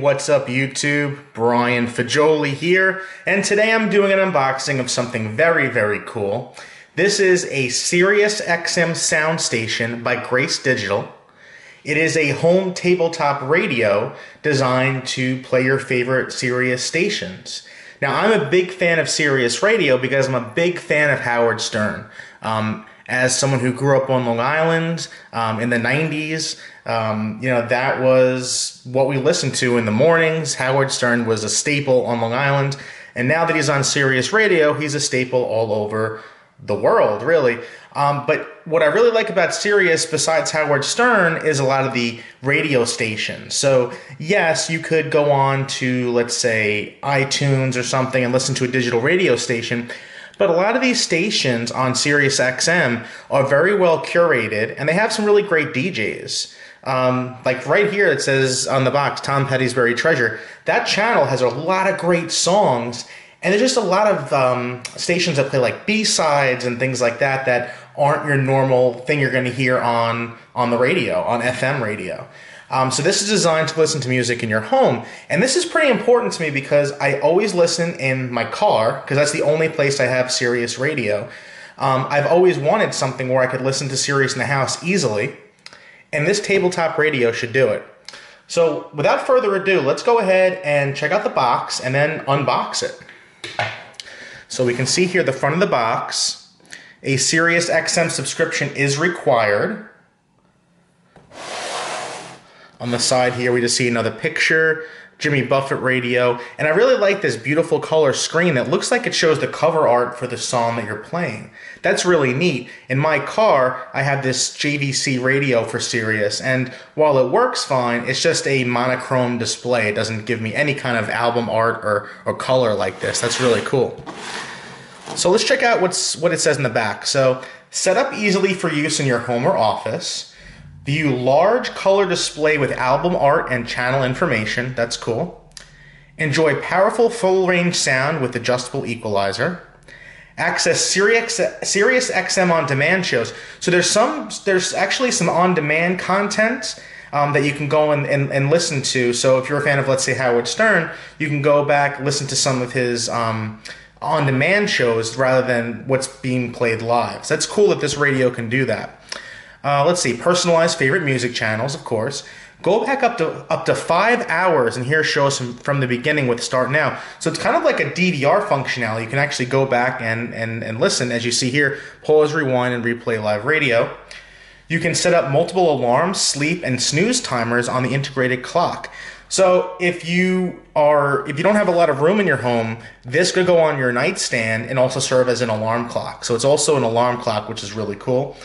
what's up YouTube? Brian Fagioli here, and today I'm doing an unboxing of something very, very cool. This is a SiriusXM sound station by Grace Digital. It is a home tabletop radio designed to play your favorite Sirius stations. Now, I'm a big fan of Sirius Radio because I'm a big fan of Howard Stern. As someone who grew up on Long Island in the 90s, that was what we listened to in the mornings. Howard Stern was a staple on Long Island, and now that he's on Sirius Radio, he's a staple all over the world, really. But what I really like about Sirius, besides Howard Stern, is a lot of the radio stations. So yes, you could go on to, let's say, iTunes or something and listen to a digital radio station, but a lot of these stations on SiriusXM are very well curated, and they have some really great DJs. Like right here, it says on the box, Tom Petty's Buried Treasure. That channel has a lot of great songs, and there's just a lot of stations that play like B-sides and things like that that aren't your normal thing you're going to hear on the radio, on FM radio. So this is designed to listen to music in your home. And this is pretty important to me because I always listen in my car, because that's the only place I have Sirius Radio. I've always wanted something where I could listen to Sirius in the house easily, and this tabletop radio should do it. So without further ado, let's go ahead and check out the box and then unbox it. So we can see here the front of the box. A SiriusXM subscription is required. On the side here, we just see another picture, Jimmy Buffett radio, and I really like this beautiful color screen that looks like it shows the cover art for the song that you're playing. That's really neat. In my car, I have this JVC radio for Sirius, and while it works fine, it's just a monochrome display. It doesn't give me any kind of album art or color like this. That's really cool. So let's check out what it says in the back. So, set up easily for use in your home or office. View large color display with album art and channel information. That's cool. Enjoy powerful full range sound with adjustable equalizer. Access SiriusXM on demand shows. So there's actually some on demand content that you can go and listen to. So if you're a fan of, let's say, Howard Stern, you can go back, listen to some of his on demand shows rather than what's being played live. So that's cool that this radio can do that. Let's see, personalized favorite music channels, of course. Go back up to 5 hours, and here shows from the beginning with Start Now. So it's kind of like a DVR functionality. You can actually go back and listen, as you see here, pause, rewind, and replay live radio. You can set up multiple alarms, sleep, and snooze timers on the integrated clock. So if you don't have a lot of room in your home, this could go on your nightstand and also serve as an alarm clock. So it's also an alarm clock, which is really cool.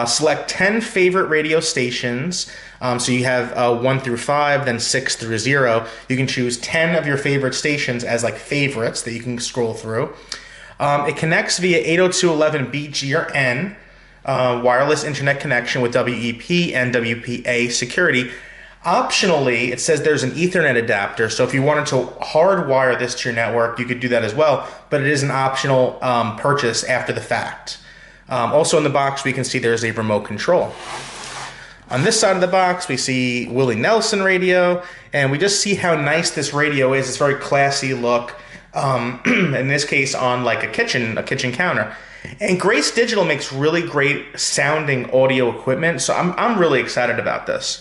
Select 10 favorite radio stations. So you have 1 through 5, then 6 through 0. You can choose 10 of your favorite stations as like favorites that you can scroll through. It connects via 802.11b or N, wireless internet connection with WEP and WPA security. Optionally, it says there's an Ethernet adapter, so if you wanted to hardwire this to your network, you could do that as well, but it is an optional purchase after the fact. Also in the box, we can see there's a remote control. On this side of the box, we see Willie Nelson radio, and we just see how nice this radio is. It's a very classy look, in this case on like a kitchen counter. And Grace Digital makes really great sounding audio equipment, so I'm really excited about this.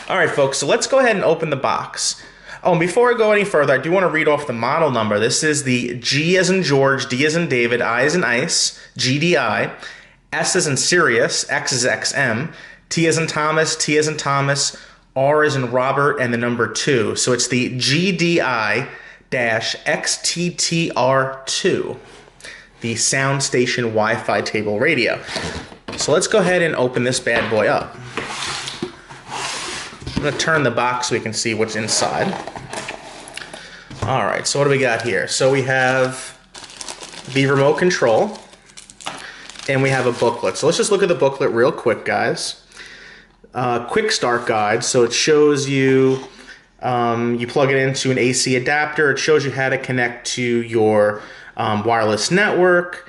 All right, folks, so let's go ahead and open the box. Oh, and before I go any further, I do want to read off the model number. This is the G as in George, D as in David, I as in Ice, GDI, S as in Sirius, X as XM, T as in Thomas, T as in Thomas, R as in Robert, and the number 2. So it's the GDI-XTTR2, the Sound Station Wi-Fi Table Radio. So let's go ahead and open this bad boy up. I'm going to turn the box so we can see what's inside. All right, so what do we got here? So we have the remote control, and we have a booklet. So let's just look at the booklet real quick, guys. Quick start guide. So it shows you, you plug it into an AC adapter. It shows you how to connect to your wireless network.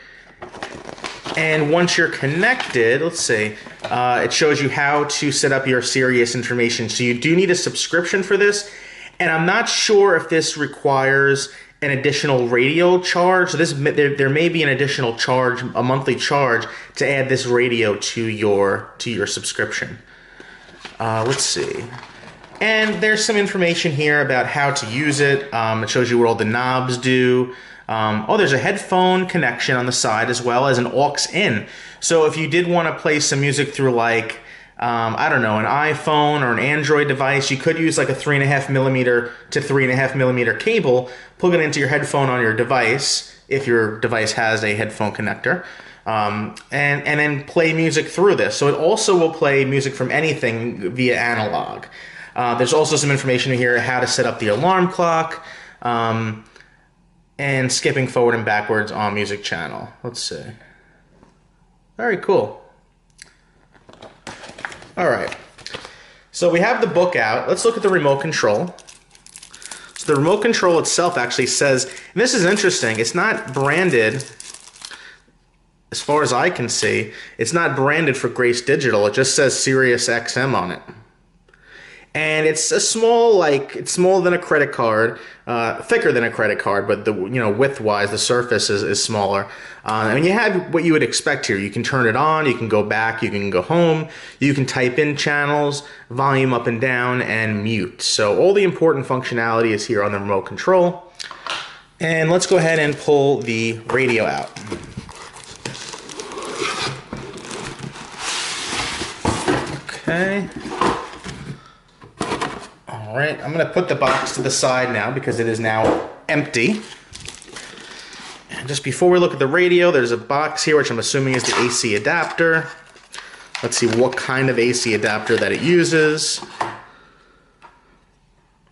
And once you're connected, let's see, it shows you how to set up your Sirius information. So you do need a subscription for this, and I'm not sure if this requires an additional radio charge. So there may be an additional charge, a monthly charge, to add this radio to your subscription. Let's see. And there's some information here about how to use it. It shows you what all the knobs do. There's a headphone connection on the side as well as an aux in. So if you did want to play some music through like, I don't know, an iPhone or an Android device, you could use like a 3.5mm to 3.5mm cable, plug it into your headphone on your device, if your device has a headphone connector, and then play music through this. So it also will play music from anything via analog. There's also some information here how to set up the alarm clock, and skipping forward and backwards on music channel. Let's see. Very cool. All right. So we have the book out. Let's look at the remote control. So the remote control itself actually says, and this is interesting, it's not branded, as far as I can see, it's not branded for Grace Digital. It just says SiriusXM on it. And it's a small, it's smaller than a credit card, thicker than a credit card, but width-wise, the surface is smaller. And you have what you would expect here. You can turn it on, you can go back, you can go home, you can type in channels, volume up and down, and mute. So all the important functionality is here on the remote control. And let's go ahead and pull the radio out. Okay. All right, I'm going to put the box to the side now because it is now empty. And just before we look at the radio, there's a box here, which I'm assuming is the AC adapter. Let's see what kind of AC adapter that it uses.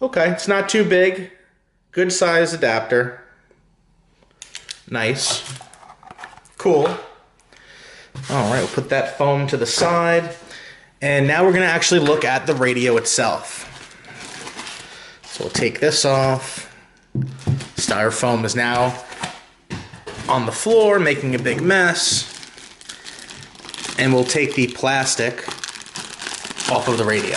Okay, it's not too big. Good size adapter. Nice. Cool. All right, we'll put that foam to the side. And now we're going to actually look at the radio itself. So we'll take this off. Styrofoam is now on the floor, making a big mess. And we'll take the plastic off of the radio.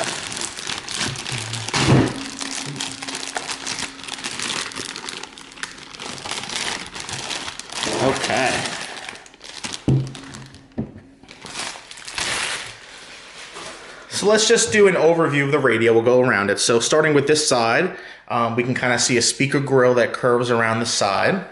Okay. So let's just do an overview of the radio. We'll go around it. So starting with this side, we can kind of see a speaker grill that curves around the side.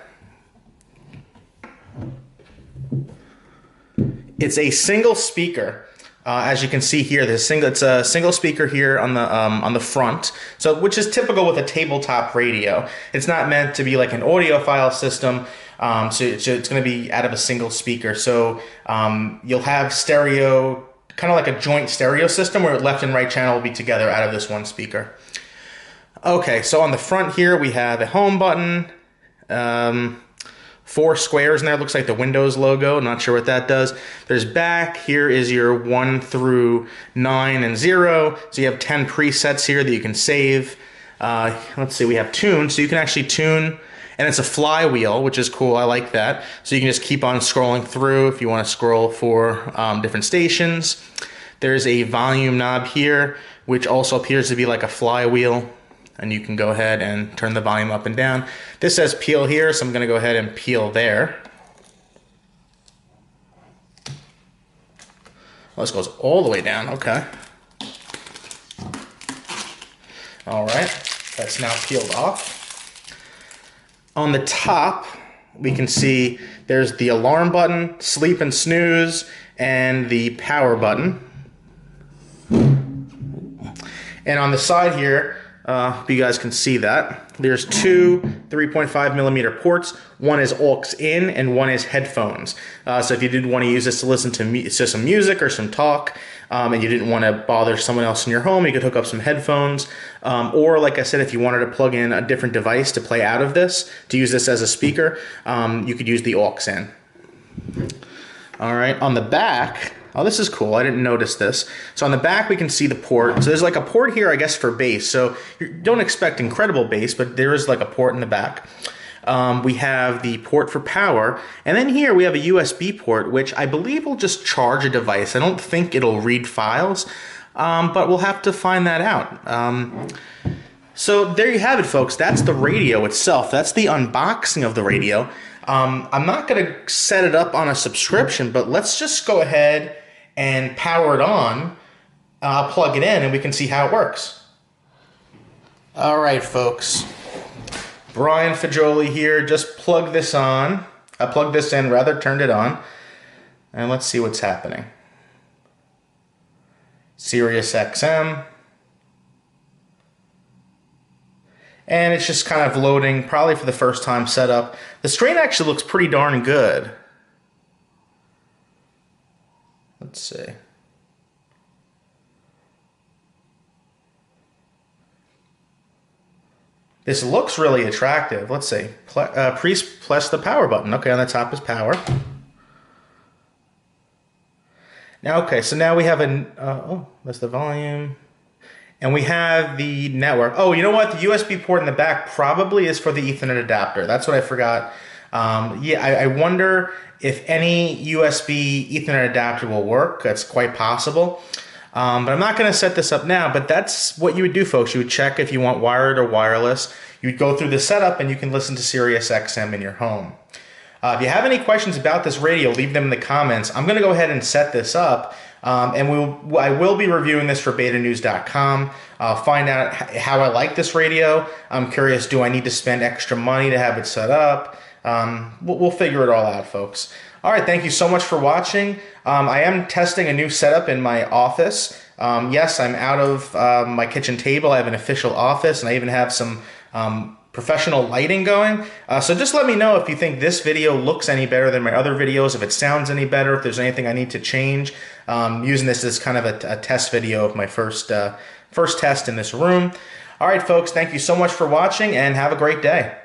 It's a single speaker. As you can see here, it's a single speaker here on the front, so which is typical with a tabletop radio. It's not meant to be like an audiophile system, so it's going to be out of a single speaker. So you'll have stereo, kind of like a joint stereo system where left and right channel will be together out of this one speaker. Okay, so on the front here we have a home button, 4 squares in there. Looks like the Windows logo. Not sure what that does. There's back. Here is your 1 through 9 and 0. So you have 10 presets here that you can save. Let's see, we have tune. So you can actually tune, and it's a flywheel, which is cool. I like that. So you can just keep on scrolling through if you want to scroll for different stations. There's a volume knob here, which also appears to be like a flywheel. And you can go ahead and turn the volume up and down. This says peel here, so I'm going to go ahead and peel there. Well, this goes all the way down. Okay. All right. That's now peeled off. On the top, we can see there's the alarm button, sleep and snooze, and the power button. And on the side here, you guys can see that there's 2 3.5mm ports. One is aux in and one is headphones. So if you did want to use this to listen to some music or some talk, and you didn't want to bother someone else in your home, you could hook up some headphones. Or like I said, if you wanted to plug in a different device to play out of this, to use this as a speaker, you could use the aux in. All right, on the back, oh, this is cool. I didn't notice this. So on the back, we can see the port. So there's like a port here, I guess, for bass. So you don't expect incredible bass, but there is like a port in the back. We have the port for power, and then here we have a USB port, which I believe will just charge a device. I don't think it'll read files, but we'll have to find that out. So there you have it, folks. That's the radio itself. That's the unboxing of the radio. I'm not going to set it up on a subscription, but let's just go ahead and power it on. I'll plug it in and we can see how it works. All right, folks. Brian Fagioli here. Just plug this on. I plugged this in, rather turned it on. And let's see what's happening. SiriusXM. And it's just kind of loading, probably for the first time setup. The screen actually looks pretty darn good. Let's see. This looks really attractive. Let's see. Please press the power button. Okay, on the top is power. Now, okay, so now we have oh, that's the volume. And we have the network. Oh, you know what? The USB port in the back probably is for the Ethernet adapter. That's what I forgot. Yeah, I wonder if any USB Ethernet adapter will work. That's quite possible. But I'm not going to set this up now, but that's what you would do, folks. You would check if you want wired or wireless. You'd go through the setup and you can listen to SiriusXM in your home. If you have any questions about this radio, leave them in the comments. I'm going to go ahead and set this up, and I will be reviewing this for betanews.com. I'll find out how I like this radio. I'm curious, do I need to spend extra money to have it set up? We'll figure it all out, folks. All right, thank you so much for watching. I am testing a new setup in my office. Yes, I'm out of my kitchen table. I have an official office, and I even have some professional lighting going. So just let me know if you think this video looks any better than my other videos, if it sounds any better, if there's anything I need to change. Using this as kind of a test video of my first test in this room. All right, folks, thank you so much for watching, and have a great day.